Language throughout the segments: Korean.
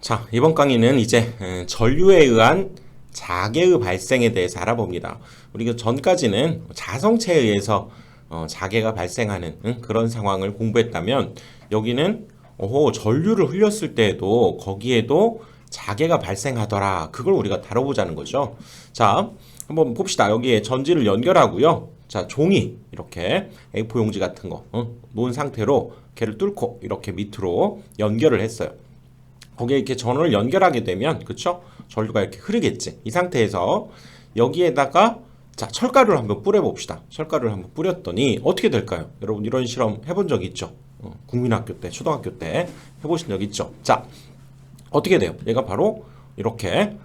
자, 이번 강의는 이제 전류에 의한 자개의 발생에 대해서 알아봅니다. 우리가 전까지는 자성체에 의해서 자개가 발생하는 그런 상황을 공부했다면 여기는 전류를 흘렸을 때에도 거기에도 자개가 발생하더라. 그걸 우리가 다뤄보자는 거죠. 자, 한번 봅시다. 여기에 전지를 연결하고요. 자, 종이 이렇게 A4 용지 같은 거 놓은 상태로 걔를 뚫고 이렇게 밑으로 연결을 했어요. 거기에 이렇게 전원을 연결하게 되면 그쵸? 전류가 이렇게 흐르겠지. 이 상태에서 여기에다가 자, 철가루를 한번 뿌려봅시다. 철가루를 한번 뿌렸더니 어떻게 될까요? 여러분 이런 실험 해본 적 있죠? 국민학교 때, 초등학교 때 해보신 적 있죠? 자, 어떻게 돼요? 얘가 바로 이렇게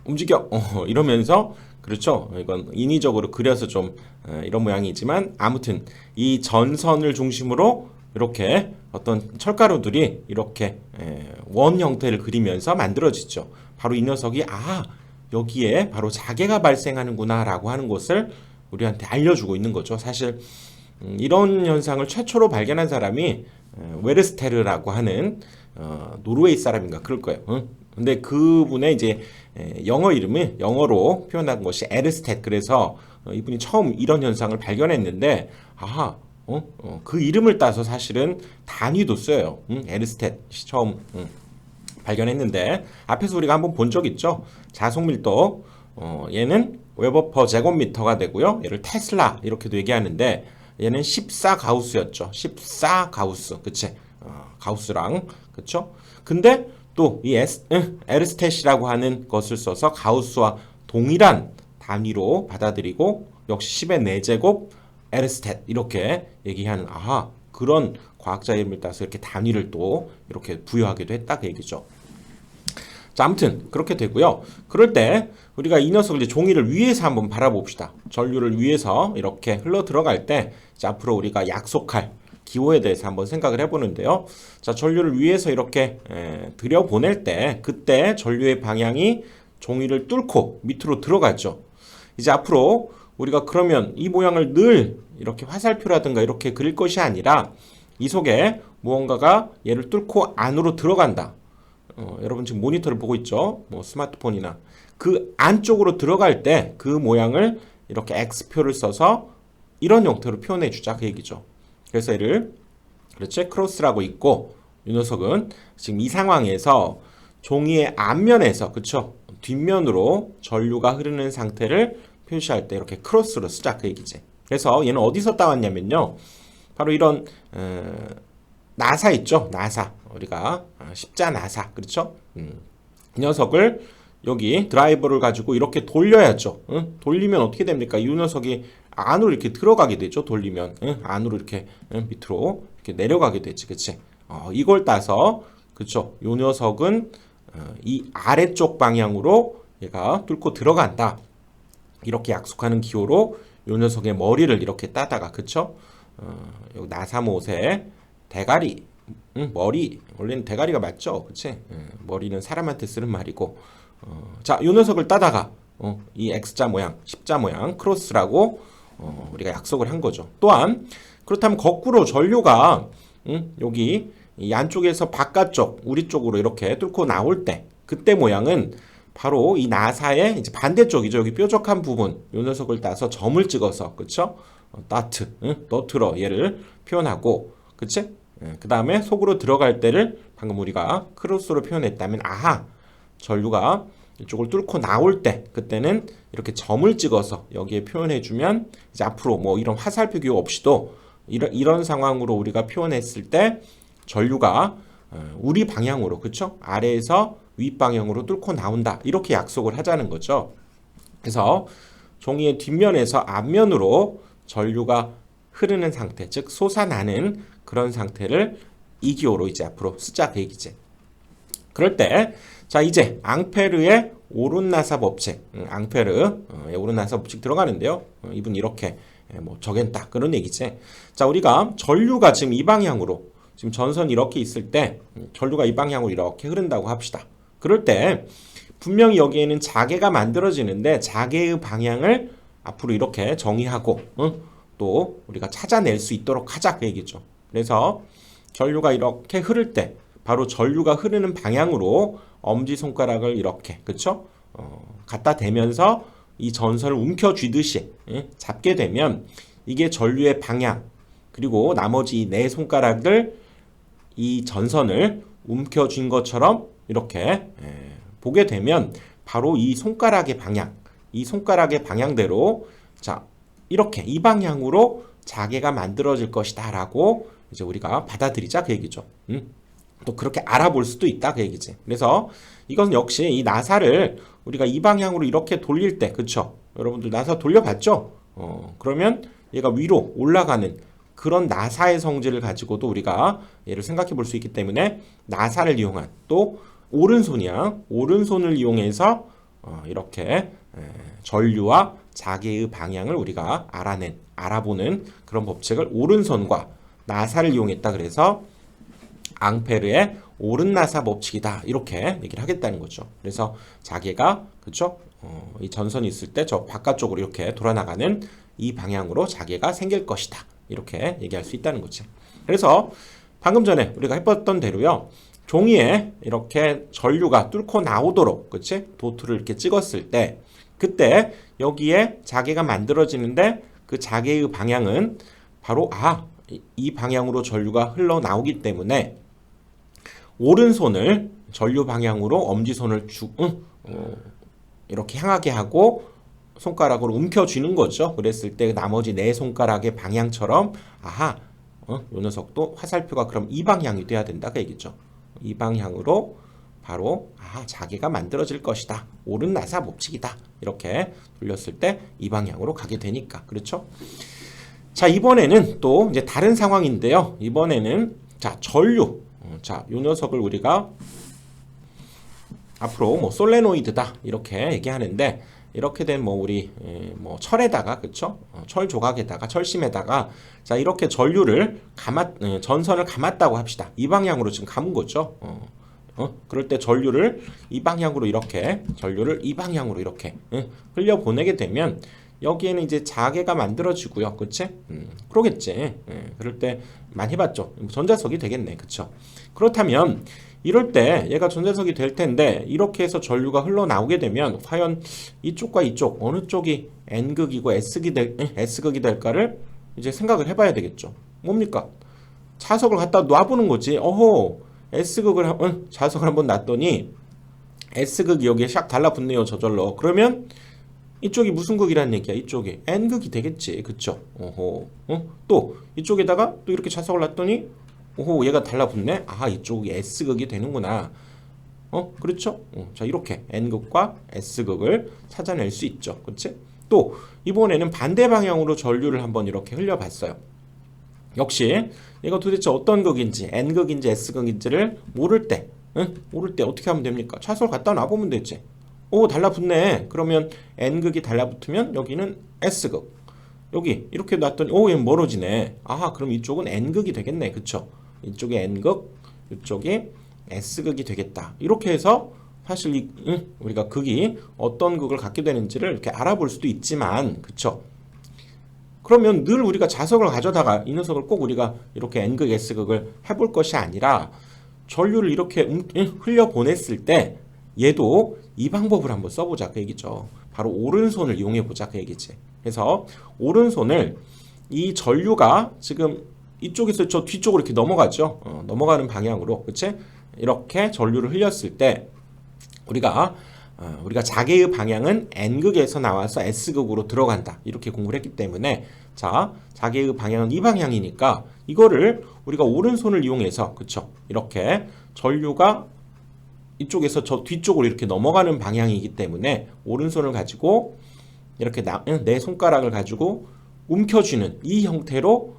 움직여 이러면서 그렇죠? 이건 인위적으로 그려서 좀 이런 모양이지만 아무튼 이 전선을 중심으로 이렇게 어떤 철가루들이 이렇게 원 형태를 그리면서 만들어지죠. 바로 이 녀석이 여기에 바로 자개가 발생하는구나 라고 하는 것을 우리한테 알려주고 있는 거죠. 사실 이런 현상을 최초로 발견한 사람이 웨르스테르라고 하는 노르웨이 사람인가 그럴 거예요. 근데 그분의 이제 영어 이름이 영어로 표현한 것이 에르스텟. 그래서 이분이 처음 이런 현상을 발견했는데 그 이름을 따서 사실은 단위도 써요. 에르스텟이 처음 발견했는데 앞에서 우리가 한번 본 적 있죠. 자속 밀도 얘는 웨버 퍼 제곱미터가 되고요. 얘를 테슬라 이렇게도 얘기하는데 얘는 14 가우스였죠. 14 가우스. 그치? 가우스랑 그쵸? 근데 또 이 에르스텟이라고 하는 것을 써서 가우스와 동일한 단위로 받아들이고 역시 10의 4제곱 에르스텟 이렇게 얘기하는 그런 과학자 이름을 따서 이렇게 단위를 또 이렇게 부여하기도 했다 그 얘기죠. 자, 아무튼 그렇게 되고요. 그럴 때 우리가 이 녀석을 이제 종이를 위에서 한번 바라봅시다. 전류를 위에서 이렇게 흘러 들어갈 때 이제 앞으로 우리가 약속할 기호에 대해서 한번 생각을 해보는데요. 자, 전류를 위에서 이렇게 들여보낼 때 그때 전류의 방향이 종이를 뚫고 밑으로 들어갔죠. 이제 앞으로 우리가 그러면 이 모양을 늘 이렇게 화살표라든가 이렇게 그릴 것이 아니라 이 속에 무언가가 얘를 뚫고 안으로 들어간다. 여러분 지금 모니터를 보고 있죠? 뭐 스마트폰이나 그 안쪽으로 들어갈 때 그 모양을 이렇게 X표를 써서 이런 형태로 표현해 주자 그 얘기죠. 그래서 얘를 그렇지? 크로스라고 있고 이 녀석은 지금 이 상황에서 종이의 앞면에서 그쵸? 뒷면으로 전류가 흐르는 상태를 표시할 때 이렇게 크로스로 쓰자 그 얘기지. 그래서 얘는 어디서 따왔냐면요. 바로 이런 나사 있죠. 나사. 우리가 십자 나사. 그렇죠? 이 녀석을 여기 드라이버를 가지고 이렇게 돌려야죠. 돌리면 어떻게 됩니까? 이 녀석이 안으로 이렇게 들어가게 되죠. 돌리면 안으로 이렇게 밑으로 이렇게 내려가게 되지. 그치? 이걸 따서 그쵸? 이 녀석은 이 아래쪽 방향으로 얘가 뚫고 들어간다. 이렇게 약속하는 기호로 요 녀석의 머리를 이렇게 따다가 그쵸? 여기 나사못의 대가리 머리 원래는 대가리가 맞죠? 그치? 머리는 사람한테 쓰는 말이고 자, 요 녀석을 따다가 이 X자 모양, 십자 모양 크로스라고 우리가 약속을 한 거죠. 또한 그렇다면 거꾸로 전류가 여기 이 안쪽에서 바깥쪽 우리 쪽으로 이렇게 뚫고 나올 때 그때 모양은 바로 이 나사의 이제 반대쪽이죠. 여기 뾰족한 부분, 요 녀석을 따서 점을 찍어서, 그쵸? 너트로 얘를 표현하고, 그치? 그 다음에 속으로 들어갈 때를 방금 우리가 크로스로 표현했다면, 전류가 이쪽을 뚫고 나올 때, 그때는 이렇게 점을 찍어서 여기에 표현해주면, 이제 앞으로 뭐 이런 화살표 기호 없이도 이런 상황으로 우리가 표현했을 때, 전류가 우리 방향으로, 그쵸? 아래에서 윗방향으로 뚫고 나온다. 이렇게 약속을 하자는 거죠. 그래서 종이의 뒷면에서 앞면으로 전류가 흐르는 상태, 즉 솟아나는 그런 상태를 이 기호로 이제 앞으로 쓰자 그 얘기지. 그럴 때, 자 이제 앙페르의 오른나사 법칙, 앙페르의 오른나사 법칙 들어가는데요. 이분 이렇게 뭐 적겠다 그런 얘기지. 자 우리가 전류가 지금 이 방향으로 지금 전선이 이렇게 있을 때 전류가 이 방향으로 이렇게 흐른다고 합시다. 그럴 때 분명히 여기에는 자개가 만들어지는데 자개의 방향을 앞으로 이렇게 정의하고 또 우리가 찾아낼 수 있도록 하자 그 얘기죠. 그래서 전류가 이렇게 흐를 때 바로 전류가 흐르는 방향으로 엄지손가락을 이렇게 그쵸? 갖다 대면서 이 전선을 움켜쥐듯이 잡게 되면 이게 전류의 방향 그리고 나머지 네 손가락을 이 전선을 움켜쥔 것처럼 이렇게 보게 되면 바로 이 손가락의 방향, 이 손가락의 방향대로 자 이렇게 이 방향으로 자개가 만들어질 것이다 라고 이제 우리가 받아들이자 그 얘기죠. 또 그렇게 알아볼 수도 있다 그 얘기지. 그래서 이건 역시 이 나사를 우리가 이 방향으로 이렇게 돌릴 때 그쵸? 여러분들 나사 돌려봤죠? 그러면 얘가 위로 올라가는 그런 나사의 성질을 가지고도 우리가 얘를 생각해 볼 수 있기 때문에 나사를 이용한 또 오른손이야. 오른손을 이용해서 이렇게 전류와 자개의 방향을 우리가 알아보는 그런 법칙을 오른손과 나사를 이용했다. 그래서 앙페르의 오른 나사 법칙이다. 이렇게 얘기를 하겠다는 거죠. 그래서 자개가 그쵸? 이 전선이 있을 때 저 바깥쪽으로 이렇게 돌아나가는 이 방향으로 자개가 생길 것이다. 이렇게 얘기할 수 있다는 거지. 그래서 방금 전에 우리가 해봤던 대로요. 종이에 이렇게 전류가 뚫고 나오도록 그치? 도트를 이렇게 찍었을 때 그때 여기에 자개가 만들어지는데 그 자개의 방향은 바로 이 방향으로 전류가 흘러나오기 때문에 오른손을 전류 방향으로 엄지손을 이렇게 향하게 하고 손가락으로 움켜쥐는 거죠. 그랬을 때 나머지 네 손가락의 방향처럼 요 녀석도 화살표가 그럼 이 방향이 돼야 된다 그 얘기죠. 이 방향으로 바로 자개가 만들어질 것이다. 오른 나사 법칙이다. 이렇게 돌렸을 때 이 방향으로 가게 되니까 그렇죠? 자 이번에는 또 이제 다른 상황인데요. 이번에는 자 전류 요 녀석을 우리가 앞으로 뭐 솔레노이드다 이렇게 얘기하는데 이렇게 된 우리 철에다가 그쵸? 철 조각에다가 철심에다가 자 이렇게 전류를 전선을 감았다고 합시다. 이 방향으로 지금 감은 거죠. 그럴 때 전류를 이 방향으로 이렇게 흘려 보내게 되면 여기에는 이제 자개가 만들어지고요. 그치? 그러겠지. 그럴 때 많이 해봤죠. 전자석이 되겠네. 그쵸? 그렇다면 이럴 때 얘가 전자석이 될 텐데 이렇게 해서 전류가 흘러나오게 되면 과연 이쪽과 이쪽 어느 쪽이 N극이고 S극이 될까를 이제 생각을 해봐야 되겠죠. 뭡니까? 자석을 갖다 놔보는 거지. 자석을 한번 놨더니 S극이 여기에 샥 달라붙네요. 저절로. 그러면 이쪽이 무슨 극이라는 얘기야? 이쪽이 N극이 되겠지. 그쵸? 또 이쪽에다가 또 이렇게 자석을 놨더니 얘가 달라붙네? 이쪽이 S극이 되는구나. 그렇죠? 자, 이렇게 N극과 S극을 찾아낼 수 있죠. 그치? 또, 이번에는 반대 방향으로 전류를 한번 이렇게 흘려봤어요. 역시, 얘가 도대체 어떤 극인지, N극인지 S극인지를 모를 때 어떻게 하면 됩니까? 차소를 갖다 놔보면 되지. 달라붙네. 그러면 N극이 달라붙으면 여기는 S극. 여기, 이렇게 놨더니, 얘는 멀어지네. 그럼 이쪽은 N극이 되겠네. 그쵸? 이쪽이 N극, 이쪽이 S극이 되겠다. 이렇게 해서 사실 우리가 극이 어떤 극을 갖게 되는지를 이렇게 알아볼 수도 있지만, 그쵸? 그러면 늘 우리가 자석을 가져다가 이 녀석을 꼭 우리가 이렇게 N극, S극을 해볼 것이 아니라 전류를 이렇게 흘려 보냈을 때 얘도 이 방법을 한번 써보자 그 얘기죠. 바로 오른손을 이용해보자 그 얘기지. 그래서 오른손을 이 전류가 지금 이쪽에서 저 뒤쪽으로 이렇게 넘어가죠. 넘어가는 방향으로, 그치? 이렇게 전류를 흘렸을 때 우리가 자개의 방향은 N극에서 나와서 S극으로 들어간다. 이렇게 공부를 했기 때문에 자, 자개의 방향은 이 방향이니까 이거를 우리가 오른손을 이용해서 그쵸? 이렇게 전류가 이쪽에서 저 뒤쪽으로 이렇게 넘어가는 방향이기 때문에 오른손을 가지고 이렇게 내 손가락을 가지고 움켜쥐는 이 형태로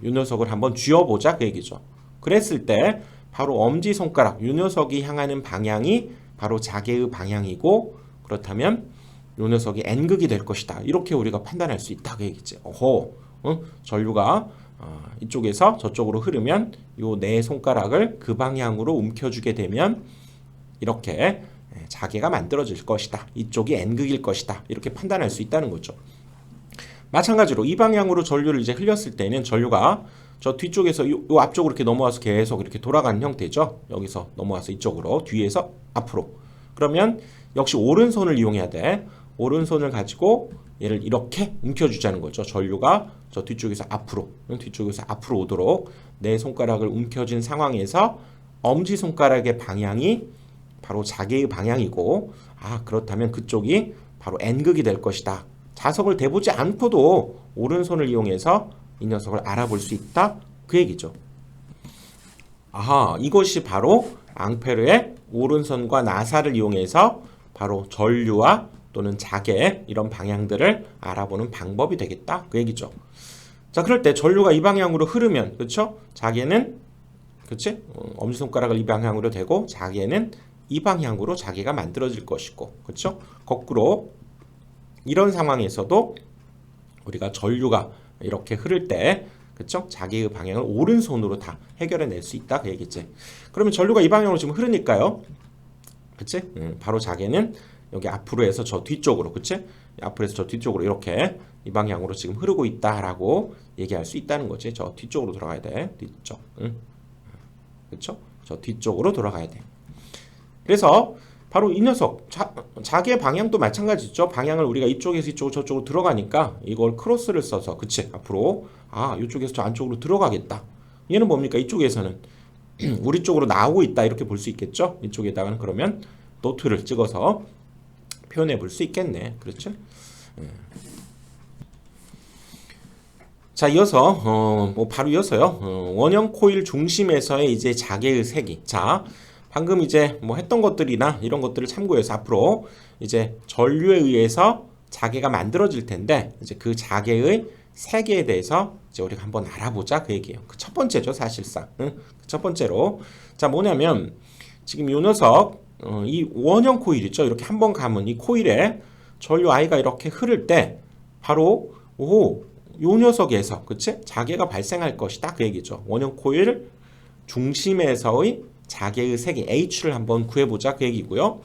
이 녀석을 한번 쥐어보자 그 얘기죠. 그랬을 때 바로 엄지손가락 이 녀석이 향하는 방향이 바로 자개의 방향이고 그렇다면 이 녀석이 N극이 될 것이다. 이렇게 우리가 판단할 수 있다 그 얘기지. 전류가 이쪽에서 저쪽으로 흐르면 이 네 손가락을 그 방향으로 움켜주게 되면 이렇게 자개가 만들어질 것이다. 이쪽이 N극일 것이다. 이렇게 판단할 수 있다는 거죠. 마찬가지로 이 방향으로 전류를 이제 흘렸을 때는 전류가 저 뒤쪽에서 요 앞쪽으로 이렇게 넘어와서 계속 이렇게 돌아가는 형태죠. 여기서 넘어와서 이쪽으로, 뒤에서 앞으로. 그러면 역시 오른손을 이용해야 돼. 오른손을 가지고 얘를 이렇게 움켜주자는 거죠. 전류가 저 뒤쪽에서 앞으로 오도록 내 손가락을 움켜쥔 상황에서 엄지손가락의 방향이 바로 자개의 방향이고, 그렇다면 그쪽이 바로 N극이 될 것이다. 자석을 대보지 않고도 오른손을 이용해서 이 녀석을 알아볼 수 있다. 그 얘기죠. 이것이 바로 앙페르의 오른손과 나사를 이용해서 바로 전류와 또는 자개 이런 방향들을 알아보는 방법이 되겠다. 그 얘기죠. 자, 그럴 때 전류가 이 방향으로 흐르면, 그렇죠? 자개는, 그렇지? 엄지손가락을 이 방향으로 대고 자개는 이 방향으로 자개가 만들어질 것이고, 그렇죠? 거꾸로 이런 상황에서도 우리가 전류가 이렇게 흐를 때, 그렇죠? 자개의 방향을 오른손으로 다 해결해낼 수 있다. 그 얘기지. 그러면 전류가 이 방향으로 지금 흐르니까요, 그렇지? 바로 자개는 여기 앞으로 해서 저 뒤쪽으로, 그치? 앞으로 해서 저 뒤쪽으로 이렇게 이 방향으로 지금 흐르고 있다라고 얘기할 수 있다는 거지. 저 뒤쪽으로 돌아가야 돼. 뒤쪽. 그쵸? 저 뒤쪽으로 돌아가야 돼. 그래서 바로 이 녀석, 자개 방향도 마찬가지죠. 방향을 우리가 이쪽에서 이쪽으로 저쪽으로 들어가니까 이걸 크로스를 써서, 그치? 앞으로, 이쪽에서 저 안쪽으로 들어가겠다. 얘는 뭡니까? 이쪽에서는 우리 쪽으로 나오고 있다. 이렇게 볼 수 있겠죠? 이쪽에다가는 그러면 노트를 찍어서 표현해 볼 수 있겠네. 그렇죠? 자, 이어서 바로 이어서요. 원형 코일 중심에서의 이제 자개의 색이. 자, 방금 이제 뭐 했던 것들이나 이런 것들을 참고해서 앞으로 이제 전류에 의해서 자개가 만들어질 텐데, 이제 그 자개의 색에 대해서 이제 우리가 한번 알아보자. 그 얘기예요. 그 첫 번째죠, 사실상. 첫 번째로. 자, 뭐냐면 지금 이 녀석, 이 원형 코일 있죠. 이렇게 한번 감은 이 코일에 전류 I가 이렇게 흐를 때 바로 요 녀석에서, 그치? 자개가 발생할 것이다. 그 얘기죠. 원형 코일 중심에서의 자개의 색이 H를 한번 구해보자. 그 얘기고요.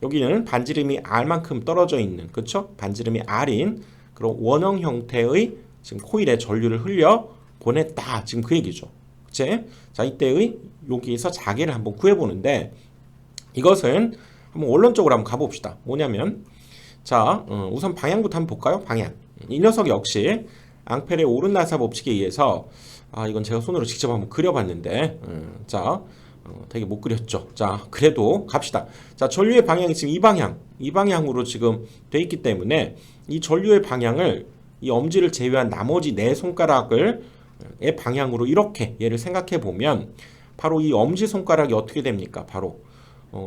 여기는 반지름이 R만큼 떨어져 있는, 그쵸? 반지름이 R인 그런 원형 형태의 지금 코일에 전류를 흘려 보냈다. 지금 그 얘기죠. 그치? 자, 이때의 여기에서 자개를 한번 구해보는데, 이것은 한번 원론적으로 한번 가봅시다. 뭐냐면, 자, 우선 방향부터 한번 볼까요? 방향. 이 녀석 역시 앙페르의 오른나사 법칙에 의해서, 이건 제가 손으로 직접 한번 그려봤는데, 자, 되게 못 그렸죠. 자, 그래도 갑시다. 자, 전류의 방향이 지금 이 방향으로 지금 돼 있기 때문에 이 전류의 방향을, 이 엄지를 제외한 나머지 네 손가락을 의 방향으로 이렇게 얘를 생각해 보면, 바로 이 엄지 손가락이 어떻게 됩니까? 바로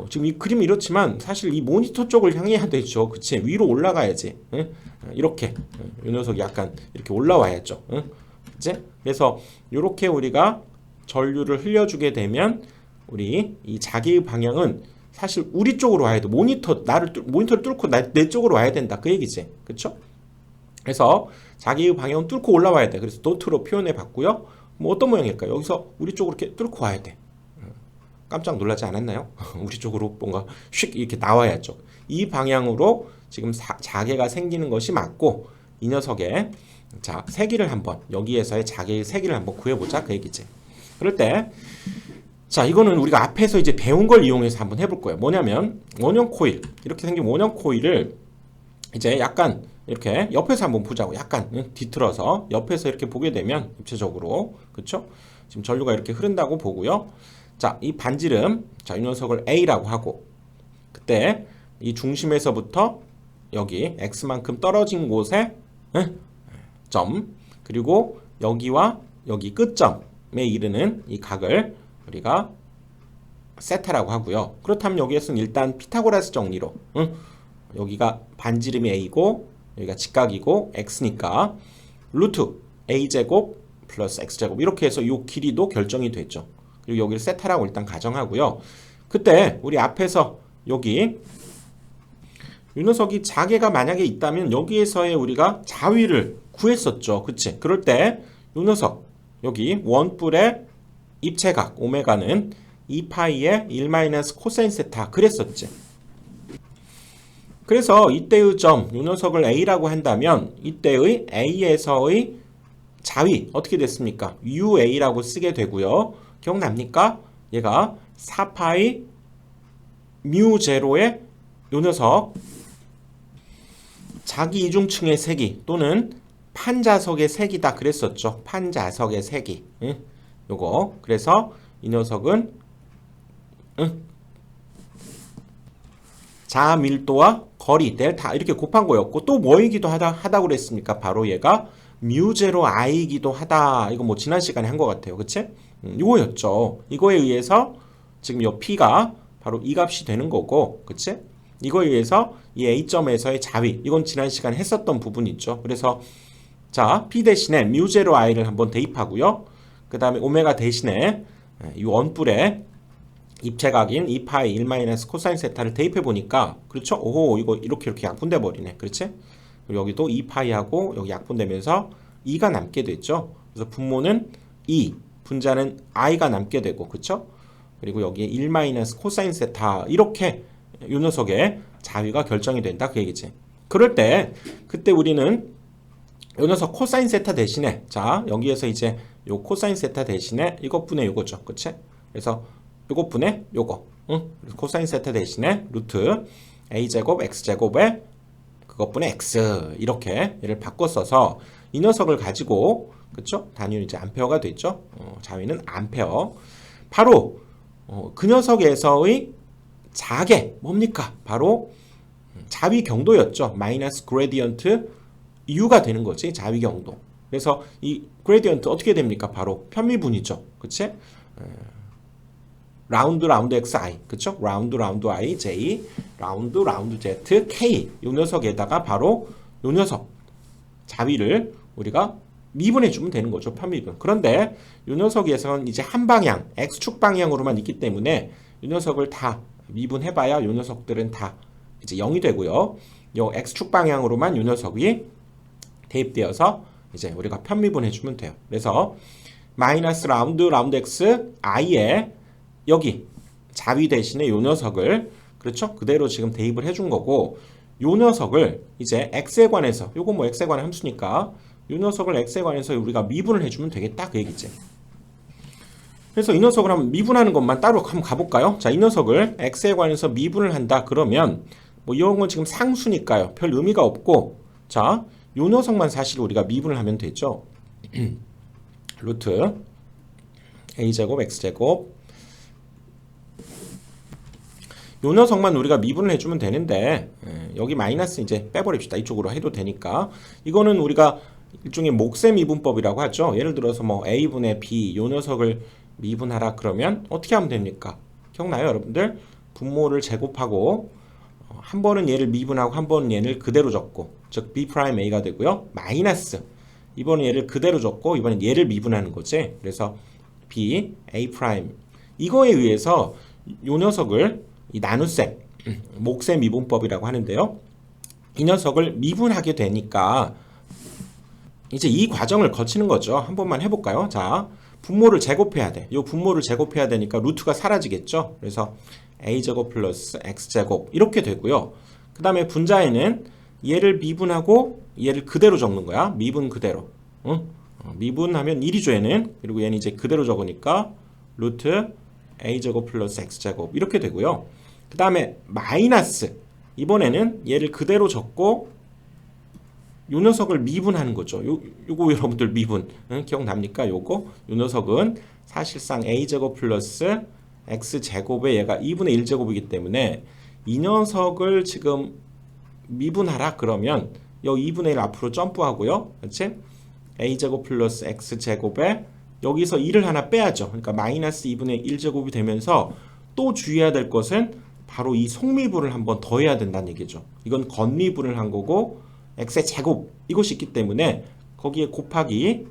지금 이 그림이 이렇지만 사실 이 모니터 쪽을 향해야 되죠. 그치? 위로 올라가야지. 이렇게 이 녀석이 약간 이렇게 올라와야죠. 그치? 그래서 이렇게 우리가 전류를 흘려주게 되면 우리 이 자개의 방향은 사실 우리 쪽으로 와야 돼. 모니터를 뚫고 내 쪽으로 와야 된다. 그 얘기지. 그쵸? 그래서 자개의 방향은 뚫고 올라와야 돼. 그래서 도트로 표현해 봤고요. 뭐 어떤 모양일까요? 여기서 우리 쪽으로 이렇게 뚫고 와야 돼. 깜짝 놀라지 않았나요? 우리 쪽으로 뭔가 휙 이렇게 나와야죠. 이 방향으로 지금 자개가 생기는 것이 맞고, 이 녀석의 자 세기를 한번, 여기에서의 자개의 세기를 한번 구해보자. 그 얘기지. 그럴 때, 자, 이거는 우리가 앞에서 이제 배운 걸 이용해서 한번 해볼 거예요. 뭐냐면 원형 코일, 이렇게 생긴 원형 코일을 이제 약간 이렇게 옆에서 한번 보자고. 약간 뒤틀어서 옆에서 이렇게 보게 되면 입체적으로, 그쵸? 지금 전류가 이렇게 흐른다고 보고요. 자, 이 반지름, 자, 이 녀석을 A라고 하고, 그때 이 중심에서부터 여기 X만큼 떨어진 곳에 점, 그리고 여기와 여기 끝점에 이르는 이 각을 우리가 세타라고 하고요. 그렇다면 여기에서는 일단 피타고라스 정리로, 여기가 반지름이 A고 여기가 직각이고 X니까 루트 A제곱 플러스 X제곱, 이렇게 해서 이 길이도 결정이 됐죠. 그리고 여기를 세타라고 일단 가정하고요. 그때 우리 앞에서 여기 이 녀석이 자개가 만약에 있다면 여기에서의 우리가 자위를 구했었죠. 그치? 그럴 때 이 녀석 여기 원뿔의 입체각 오메가는 2파이의 1 코사인 세타 그랬었지. 그래서 이때의 점, 이 녀석을 A라고 한다면 이때의 A에서의 자위 어떻게 됐습니까? UA라고 쓰게 되고요. 기억납니까? 얘가 4파이 뮤 제로의 요 녀석 자기 이중층의 세기 또는 판자석의 세기다 그랬었죠. 판자석의 세기. 응? 요거. 그래서 이 녀석은 자밀도와 거리 델타 이렇게 곱한 거였고 또 뭐이기도 하다고 그랬습니까? 바로 얘가 뮤제로 i이기도 하다. 이거 뭐 지난 시간에 한 것 같아요. 그치? 이거였죠. 이거에 의해서 지금 요 p가 바로 이 값이 되는 거고, 그치? 이거에 의해서 이 a점에서의 자위, 이건 지난 시간에 했었던 부분이 있죠. 그래서 자, p 대신에 뮤제로 i를 한번 대입하고요. 그 다음에 오메가 대신에 이 원뿔에 입체각인 2파이 1 마이너스 코사인 세타를 대입해 보니까 그렇죠? 오호 이거 이렇게 약분돼 버리네. 그렇지? 그리고 여기도 2파이하고 여기 약분되면서 2가 남게 됐죠. 그래서 분모는 2, 분자는 i가 남게 되고 그렇죠? 그리고 여기에 1 마이너스 코사인 세타 이렇게 이 녀석의 자위가 결정이 된다 그 얘기지. 그럴 때 그때 우리는 이 녀석 코사인 세타 대신에 자 여기에서 이제 요 코사인 세타 대신에 이것분의 요거죠. 그치? 그래서 요것분의 요거 그래서 코사인 세타 대신에 루트 a제곱 x제곱에 그것분의 x 이렇게 얘를 바꿔 써서 이 녀석을 가지고 그쵸? 단위는 이제 암페어가 됐죠. 자위는 암페어. 바로 그 녀석에서의 자계 뭡니까? 바로 자위 경도였죠. 마이너스 그레디언트 u가 되는 거지. 자위 경도. 그래서 이 그레디언트 어떻게 됩니까? 바로 편미분이죠. 그치? 라운드 xi 그쵸? 라운드 i j 라운드 z k 요 녀석에다가 바로 요 녀석 자위를 우리가 미분해 주면 되는 거죠. 편미분. 그런데 요 녀석에서는 이제 한 방향 x축 방향으로만 있기 때문에 요 녀석을 다 미분해 봐야 요 녀석들은 다 이제 0이 되고요. 요 x축 방향으로만 요 녀석이 대입되어서 이제 우리가 편미분해 주면 돼요. 그래서 마이너스 라운드 x i에 여기 자위 대신에 요 녀석을 그렇죠? 그대로 지금 대입을 해준 거고 요 녀석을 이제 x에 관해서 요거 뭐 x에 관한 함수니까 요 녀석을 x에 관해서 우리가 미분을 해주면 되겠다 그 얘기지. 그래서 이 녀석을 한번 미분하는 것만 따로 한번 가볼까요? 자, 이 녀석을 x에 관해서 미분을 한다 그러면 뭐 이런 건 지금 상수니까요. 별 의미가 없고 자, 요 녀석만 사실 우리가 미분을 하면 되죠. 루트 a제곱 x제곱 요 녀석만 우리가 미분을 해주면 되는데 여기 마이너스 이제 빼버립시다. 이쪽으로 해도 되니까 이거는 우리가 일종의 몫의 미분법이라고 하죠. 예를 들어서 뭐 a분의 b 요 녀석을 미분하라 그러면 어떻게 하면 됩니까? 기억나요 여러분들? 분모를 제곱하고 한 번은 얘를 미분하고 한 번은 얘를 그대로 적고 즉 b'a가 되고요. 마이너스 이번은 얘를 그대로 적고 이번엔 얘를 미분하는 거지. 그래서 b a' 이거에 의해서 요 녀석을 이 나눗셈 몫의 미분법이라고 하는데요. 이 녀석을 미분하게 되니까 이제 이 과정을 거치는 거죠. 한 번만 해볼까요? 자, 분모를 제곱해야 돼. 이 분모를 제곱해야 되니까 루트가 사라지겠죠. 그래서 a제곱 플러스 x제곱 이렇게 되고요. 그 다음에 분자에는 얘를 미분하고 얘를 그대로 적는 거야. 미분 그대로. 미분하면 1이죠 얘는. 그리고 얘는 이제 그대로 적으니까 루트 a제곱 플러스 x제곱 이렇게 되고요. 그 다음에 마이너스 이번에는 얘를 그대로 적고 요 녀석을 미분하는 거죠. 요거 여러분들 미분 기억납니까? 요거 요 녀석은 사실상 a제곱 플러스 x제곱에 얘가 2분의 1제곱이기 때문에 이 녀석을 지금 미분하라 그러면 요 2분의 1 앞으로 점프하고요. 그렇지? a제곱 플러스 x제곱에 여기서 1을 하나 빼야죠. 그러니까 마이너스 2분의 1제곱이 되면서 또 주의해야 될 것은 바로 이 속미분을 한번 더해야 된다는 얘기죠. 이건 건미분을 한 거고 x의 제곱 이것이 있기 때문에 거기에 곱하기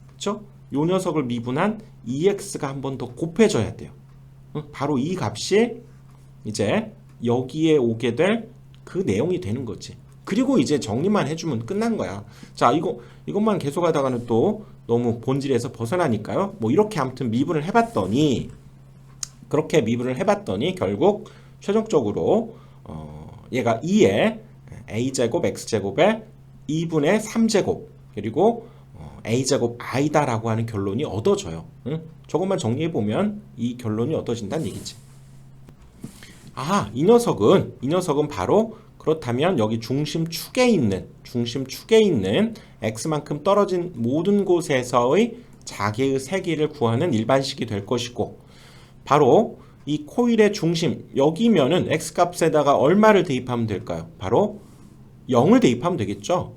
그렇죠? 요 녀석을 미분한 2x가 한 번 더 곱해져야 돼요. 바로 이 값이 이제 여기에 오게 될 그 내용이 되는 거지. 그리고 이제 정리만 해주면 끝난 거야. 자, 이것만 계속 하다가는 또 너무 본질에서 벗어나니까요. 뭐 이렇게 아무튼 미분을 해봤더니 그렇게 미분을 해봤더니 결국 최종적으로 얘가 2에 a제곱 x제곱에 2분의 3제곱 그리고 a제곱 i다라고 하는 결론이 얻어져요. 응? 저것만 정리해보면 이 결론이 얻어진다는 얘기지. 이 녀석은 바로 그렇다면 여기 중심축에 있는 x만큼 떨어진 모든 곳에서의 자개의 세기를 구하는 일반식이 될 것이고, 바로 이 코일의 중심 여기면은 x값에다가 얼마를 대입하면 될까요? 바로 0을 대입하면 되겠죠.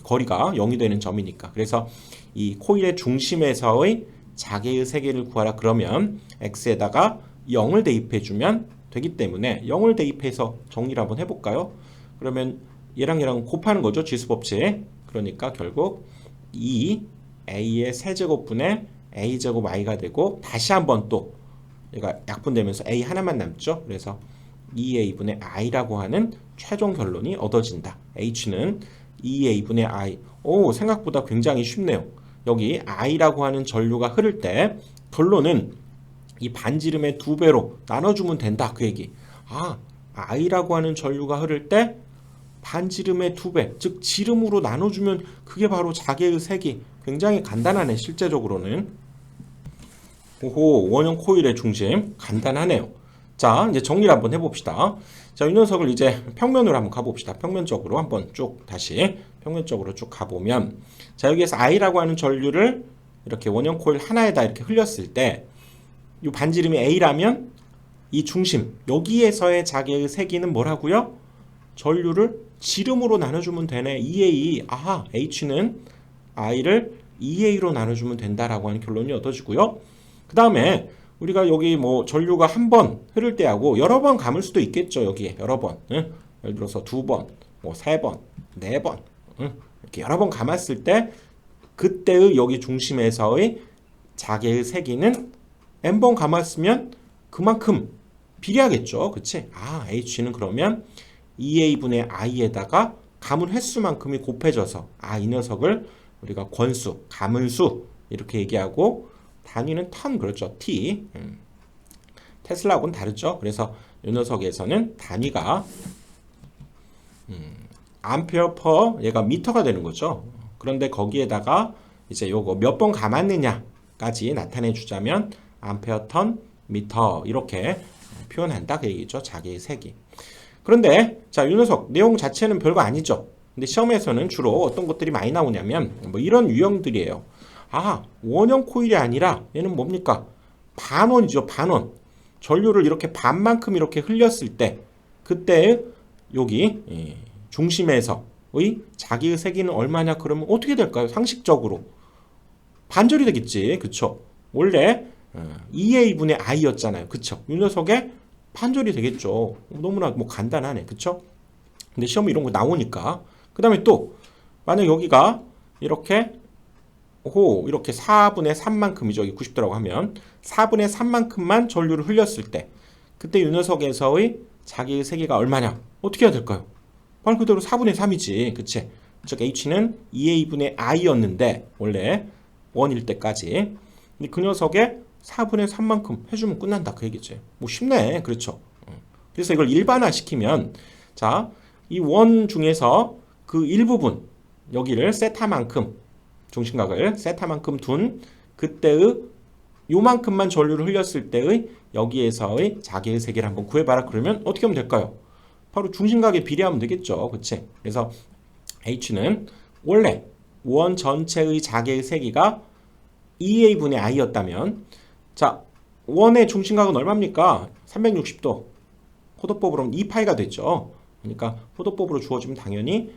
거리가 0이 되는 점이니까. 그래서 이 코일의 중심에서의 자개의 세기를 구하라 그러면 x에다가 0을 대입해주면 되기 때문에 0을 대입해서 정리를 한번 해볼까요? 그러면 얘랑 곱하는 거죠. 지수법칙. 그러니까 결국 2a의 세제곱분의 a제곱 i가 되고, 다시 한번 또 얘가 약분되면서 a 하나만 남죠. 그래서 2a분의 i라고 하는 최종 결론이 얻어진다. h는 2a분의 i. 생각보다 굉장히 쉽네요. 여기 i라고 하는 전류가 흐를 때 결론은 이 반지름의 2배로 나눠주면 된다. 그 얘기. i라고 하는 전류가 흐를 때 반지름의 2배, 즉 지름으로 나눠주면 그게 바로 자개의 세기. 굉장히 간단하네. 실제적으로는. 원형 코일의 중심 간단하네요. 자, 이제 정리를 한번 해봅시다. 자, 이 녀석을 이제 평면으로 한번 가봅시다. 평면적으로 한번 다시 평면적으로 쭉 가보면, 자, 여기에서 i라고 하는 전류를 이렇게 원형 코일 하나에다 이렇게 흘렸을 때, 이 반지름이 a라면 이 중심 여기에서의 자개의 세기는 뭐라고요? 전류를 지름으로 나눠주면 되네. 2a. h는 i를 2a로 나눠주면 된다라고 하는 결론이 얻어지고요. 그 다음에 우리가 여기 뭐 전류가 한 번 흐를 때하고 여러 번 감을 수도 있겠죠. 여기에 여러 번. 예를 들어서 2번, 뭐 3번, 4번. 이렇게 여러 번 감았을 때 그때의 여기 중심에서의 자개의 세기는 n번 감았으면 그만큼 비례하겠죠. 그치? h는 그러면 2a분의 i에다가 감은 횟수만큼이 곱해져서 이 녀석을 우리가 권수, 감은 수 이렇게 얘기하고, 단위는 턴, 그렇죠. t. 테슬라하고는 다르죠. 그래서 이 녀석에서는 단위가 암페어 퍼 얘가 미터가 되는 거죠. 그런데 거기에다가 이제 요거 몇 번 감았느냐까지 나타내 주자면 암페어 턴 미터 이렇게 표현한다 그 얘기죠. 자기의 세기. 그런데 자, 이 녀석 내용 자체는 별거 아니죠. 근데 시험에서는 주로 어떤 것들이 많이 나오냐면 뭐 이런 유형들이에요. 원형 코일이 아니라 얘는 뭡니까? 반원이죠. 반원. 전류를 이렇게 반만큼 이렇게 흘렸을 때 그때 여기 중심에서의 자기의 세기는 얼마냐 그러면 어떻게 될까요? 상식적으로 반절이 되겠지. 그쵸? 원래 2a분의 i였잖아요. 그쵸? 이 녀석의 반절이 되겠죠. 너무나 뭐 간단하네. 그쵸? 근데 시험에 이런 거 나오니까. 그 다음에 또 만약 여기가 이렇게 이렇게 4분의 3만큼이죠. 여기 90도라고 하면 4분의 3만큼만 전류를 흘렸을 때 그때 이 녀석에서의 자기의 세기가 얼마냐? 어떻게 해야 될까요? 말 그대로 4분의 3이지. 그치? 즉 h는 2a분의 i였는데 원래 1일 때까지 근데 그 녀석의 4분의 3만큼 해주면 끝난다 그 얘기지. 뭐 쉽네. 그렇죠? 그래서 이걸 일반화시키면 자, 이 원 중에서 그 일부분 여기를 세타만큼 중심각을 세타만큼 둔 그때의 요만큼만 전류를 흘렸을 때의 여기에서의 자기의 세기를 한번 구해봐라. 그러면 어떻게 하면 될까요? 바로 중심각에 비례하면 되겠죠. 그치? 그래서 h는 원래 원 전체의 자기의 세기가 2a분의 i였다면 자, 원의 중심각은 얼마입니까? 360도. 포도법으로는 2파이가 됐죠. 그러니까 포도법으로 주어지면 당연히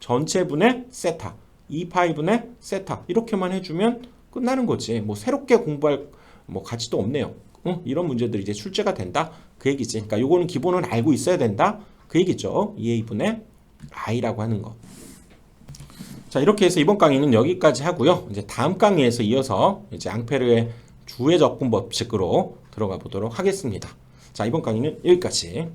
전체분의 세타 2파이분의 세타 이렇게만 해주면 끝나는 거지. 뭐 새롭게 공부할 뭐 가치도 없네요. 이런 문제들이 이제 출제가 된다 그 얘기지. 그러니까 요거는 기본은 알고 있어야 된다 그 얘기죠. 2a분의 i라고 하는 거. 자, 이렇게 해서 이번 강의는 여기까지 하고요. 이제 다음 강의에서 이어서 이제 앙페르의 주의 적분 법칙으로 들어가 보도록 하겠습니다. 자, 이번 강의는 여기까지.